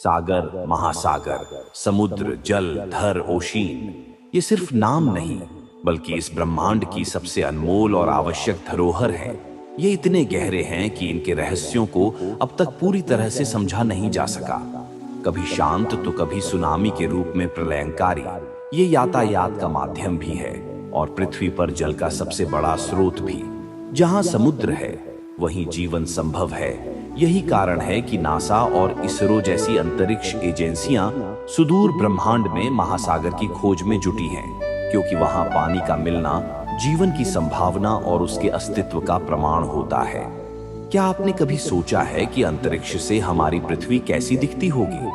सागर, महासागर, समुद्र, जल, धर, ओशीन, ये सिर्फ नाम नहीं बल्कि इस ब्रह्मांड की सबसे अनमोल और आवश्यक धरोहर हैं। ये इतने गहरे हैं कि इनके रहस्यों को अब तक पूरी तरह से समझा नहीं जा सका। कभी शांत तो कभी सुनामी के रूप में प्रलयंकारी, ये यातायात का माध्यम भी है और पृथ्वी पर जल का सबसे बड़ा स्रोत भी। जहां समुद्र है वहीं जीवन संभव है। यही कारण है कि नासा और इसरो जैसी अंतरिक्ष एजेंसियां सुदूर ब्रह्मांड में महासागर की खोज में जुटी हैं, क्योंकि वहां पानी का मिलना जीवन की संभावना और उसके अस्तित्व का प्रमाण होता है। क्या आपने कभी सोचा है कि अंतरिक्ष से हमारी पृथ्वी कैसी दिखती होगी?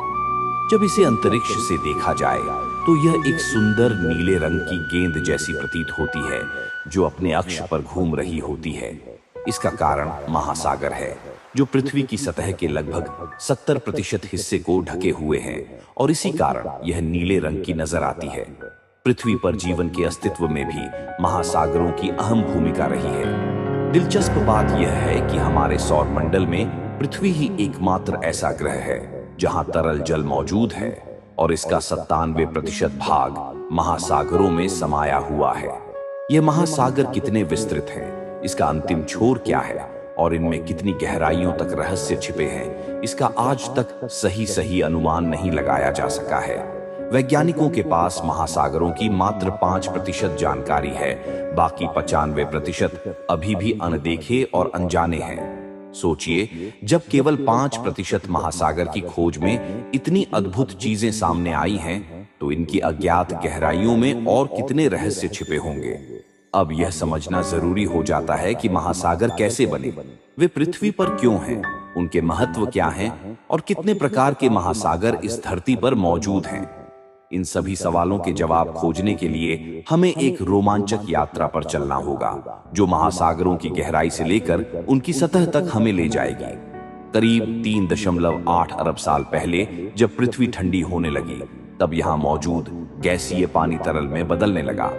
जब इसे अंतरिक्ष से देखा जाए तो यह एक सुंदर नीले रंग की गेंद जैसी प्रतीत होती है जो अपने अक्ष पर घूम रही होती है। इसका कारण महासागर है, जो पृथ्वी की सतह के लगभग 70% हिस्से को ढके हुए हैं और इसी कारण यह नीले रंग की नजर आती है। पृथ्वी पर जीवन के अस्तित्व में भी महासागरों की अहम भूमिका रही है। दिलचस्प बात यह है कि हमारे सौर मंडल में पृथ्वी ही एकमात्र ऐसा ग्रह है जहां तरल जल मौजूद है और इसका 97% भाग महासागरों में समाया हुआ है। ये महासागर कितने विस्तृत हैं, इसका अंतिम छोर क्या है और इनमें कितनी गहराइयों तक रहस्य छिपे हैं, इसका आज तक सही अनुमान नहीं लगाया जा सका है। वैज्ञानिकों के पास महासागरों की मात्र 5% जानकारी है, बाकी 95% अभी भी अनदेखे और अनजाने हैं। सोचिए, जब केवल 5% महासागर की खोज में इतनी अद्भुत चीजें सामने आई हैं, तो इनकी अज्ञात गहराइयों में और कितने रहस्य छिपे होंगे। अब यह समझना जरूरी हो जाता है कि महासागर कैसे बने, वे पृथ्वी पर क्यों हैं, उनके महत्व क्या हैं और कितने प्रकार के महासागर इस धरती पर मौजूद हैं। इन सभी सवालों के जवाब खोजने के लिए हमें एक रोमांचक यात्रा पर चलना होगा, जो महासागरों की गहराई से लेकर उनकी सतह तक हमें ले जाएगी। करीब 3.8 अरब साल पहले जब पृथ्वी ठंडी होने लगी, तब यहाँ मौजूद गैसीय पानी तरल में बदलने लगा।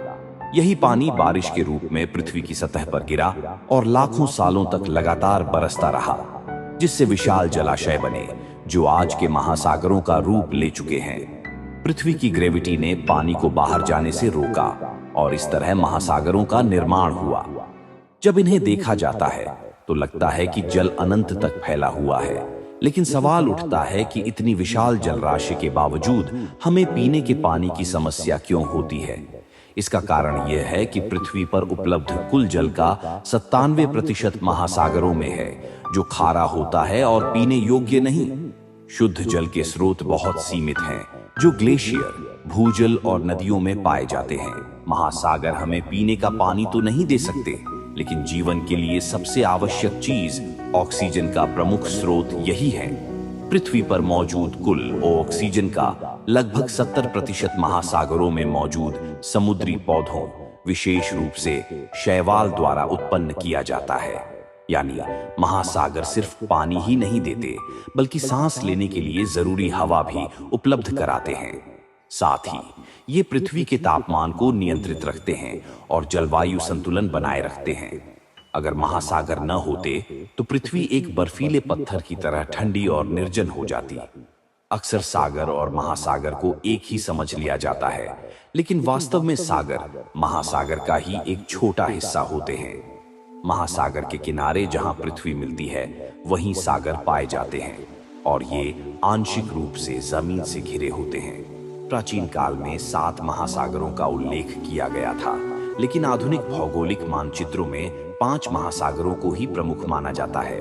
यही पानी बारिश के रूप में पृथ्वी की सतह पर गिरा और लाखों सालों तक लगातार बरसता रहा, जिससे विशाल जलाशय बने जो आज के महासागरों का रूप ले चुके हैं। पृथ्वी की ग्रेविटी ने पानी को बाहर जाने से रोका और इस तरह महासागरों का निर्माण हुआ। जब इन्हें देखा जाता है तो लगता है कि जल अनंत तक फैला हुआ है, लेकिन सवाल उठता है कि इतनी विशाल जलराशि के बावजूद हमें पीने के पानी की समस्या क्यों होती है। इसका कारण यह है कि पृथ्वी पर उपलब्ध कुल जल का 97% महासागरों में है, जो खारा होता है और पीने योग्य नहीं। शुद्ध जल के स्रोत बहुत सीमित हैं, जो ग्लेशियर, भूजल और नदियों में पाए जाते हैं। महासागर हमें पीने का पानी तो नहीं दे सकते, लेकिन जीवन के लिए सबसे आवश्यक चीज ऑक्सीजन का प्रमुख स्रोत यही है। पृथ्वी पर मौजूद कुल ऑक्सीजन का लगभग 70% महासागरों में मौजूद समुद्री पौधों, विशेष रूप से शैवाल द्वारा उत्पन्न किया जाता है। यानी महासागर सिर्फ पानी ही नहीं देते, बल्कि सांस लेने के लिए जरूरी हवा भी उपलब्ध कराते हैं। साथ ही ये पृथ्वी के तापमान को नियंत्रित रखते हैं और जलवायु संतुलन बनाए रखते हैं। अगर महासागर न होते तो पृथ्वी एक बर्फीले पत्थर की तरह ठंडी और निर्जन हो जाती। अक्सर सागर और महासागर को एक ही समझ लिया जाता है, लेकिन वास्तव में सागर महासागर का ही एक छोटा हिस्सा होते हैं। महासागर के किनारे जहां पृथ्वी मिलती है, वहीं सागर पाए जाते हैं और ये आंशिक रूप से जमीन से घिरे होते हैं। प्राचीन काल में 7 महासागरों का उल्लेख किया गया था, लेकिन आधुनिक भौगोलिक मानचित्रों में 5 महासागरों को ही प्रमुख माना जाता है।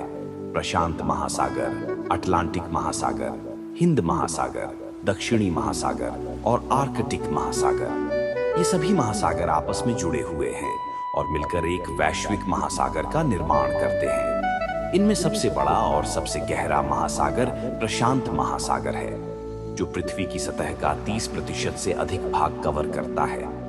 प्रशांत महासागर, अटलांटिक महासागर, हिंद महासागर, दक्षिणी महासागर और आर्कटिक महासागर। ये सभी महासागर आपस में जुड़े हुए हैं और मिलकर एक वैश्विक महासागर का निर्माण करते हैं। इनमें सबसे बड़ा और सबसे गहरा महासागर प्रशांत महासागर है, जो पृथ्वी की सतह का 30% से अधिक भाग कवर करता है।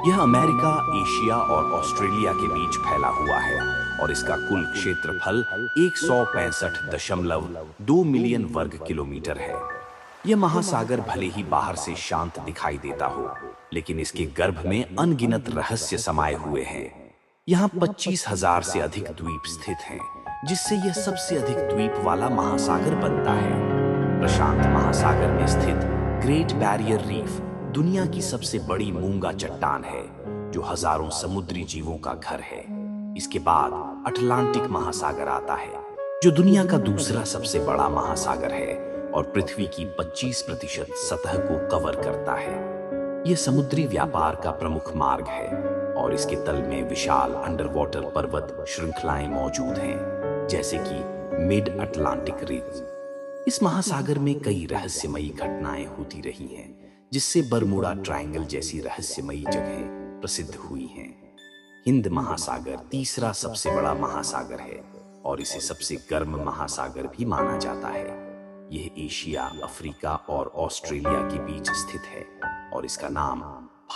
यह अमेरिका, एशिया और ऑस्ट्रेलिया के बीच फैला हुआ है और इसका कुल क्षेत्रफल 165.2 मिलियन वर्ग किलोमीटर है। यह महासागर भले ही बाहर से शांत दिखाई देता हो, लेकिन इसके गर्भ में अनगिनत रहस्य समाये हुए हैं। यहाँ 25,000 से अधिक द्वीप स्थित हैं, जिससे यह सबसे अधिक द्वीप वाला महासागर बनता है। प्रशांत महासागर में स्थित ग्रेट बैरियर रीफ दुनिया की सबसे बड़ी मूंगा चट्टान है, जो हजारों समुद्री जीवों का घर है। इसके बाद अटलांटिक महासागर आता है, जो दुनिया का दूसरा सबसे बड़ा महासागर है और पृथ्वी की 25% सतह को कवर करता है। यह समुद्री व्यापार का प्रमुख मार्ग है और इसके तल में विशाल अंडर वाटर पर्वत श्रृंखलाएं मौजूद हैं, जैसे कि मिड अटलांटिक रिज। इस महासागर में कई रहस्यमयी घटनाएं होती रही हैं, जिससे बरमूडा ट्रायंगल जैसी रहस्यमयी जगहें प्रसिद्ध हुई हैं। हिंद महासागर तीसरा सबसे बड़ा महासागर है और इसे सबसे गर्म महासागर भी माना जाता है। यह एशिया, अफ्रीका और ऑस्ट्रेलिया के बीच स्थित है और इसका नाम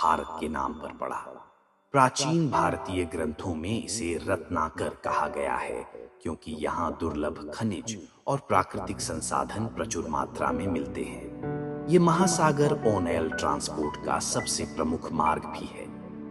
भारत के नाम पर पड़ा। प्राचीन भारतीय ग्रंथों में इसे रत्नाकर कहा गया है, क्योंकि यहाँ दुर्लभ खनिज और प्राकृतिक संसाधन प्रचुर मात्रा में मिलते हैं। ये महासागर ऑन-एयर ट्रांसपोर्ट का सबसे प्रमुख मार्ग भी है,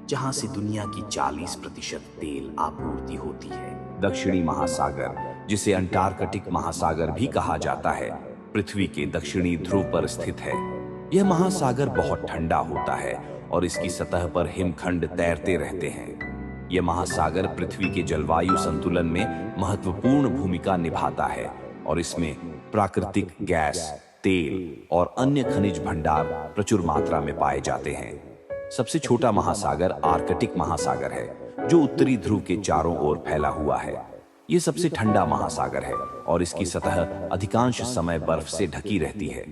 जहाँ से दुनिया की 40% तेल आपूर्ति होती है। दक्षिणी महासागर, जिसे अंटार्कटिक महासागर भी कहा जाता है, पृथ्वी के दक्षिणी ध्रुव पर स्थित है। यह महासागर बहुत ठंडा होता है और इसकी सतह पर हिमखंड तैरते रहते हैं। यह महासागर पृथ्वी के जलवायु संतुलन में महत्वपूर्ण भूमिका निभाता है और इसमें प्राकृतिक गैस, तेल और अन्य खनिज भंडार प्रचुर मात्रा में पाए जाते हैं। सबसे छोटा महासागर आर्कटिक महासागर है, जो उत्तरी ध्रुव के चारों ओर फैला हुआ है। यह सबसे ठंडा महासागर है और इसकी सतह अधिकांश समय बर्फ से ढकी रहती है।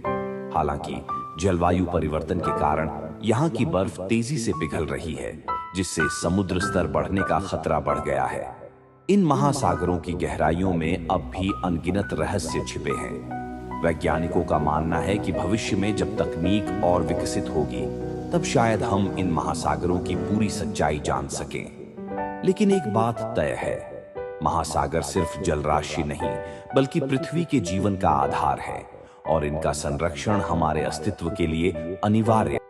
हालांकि जलवायु परिवर्तन के कारण यहाँ की बर्फ तेजी से पिघल रही है, जिससे समुद्र स्तर बढ़ने का खतरा बढ़ गया है। इन महासागरों की गहराइयों में अब भी अनगिनत रहस्य छिपे हैं। वैज्ञानिकों का मानना है कि भविष्य में जब तकनीक और विकसित होगी, तब शायद हम इन महासागरों की पूरी सच्चाई जान सकें। लेकिन एक बात तय है, महासागर सिर्फ जलराशि नहीं, बल्कि पृथ्वी के जीवन का आधार है और इनका संरक्षण हमारे अस्तित्व के लिए अनिवार्य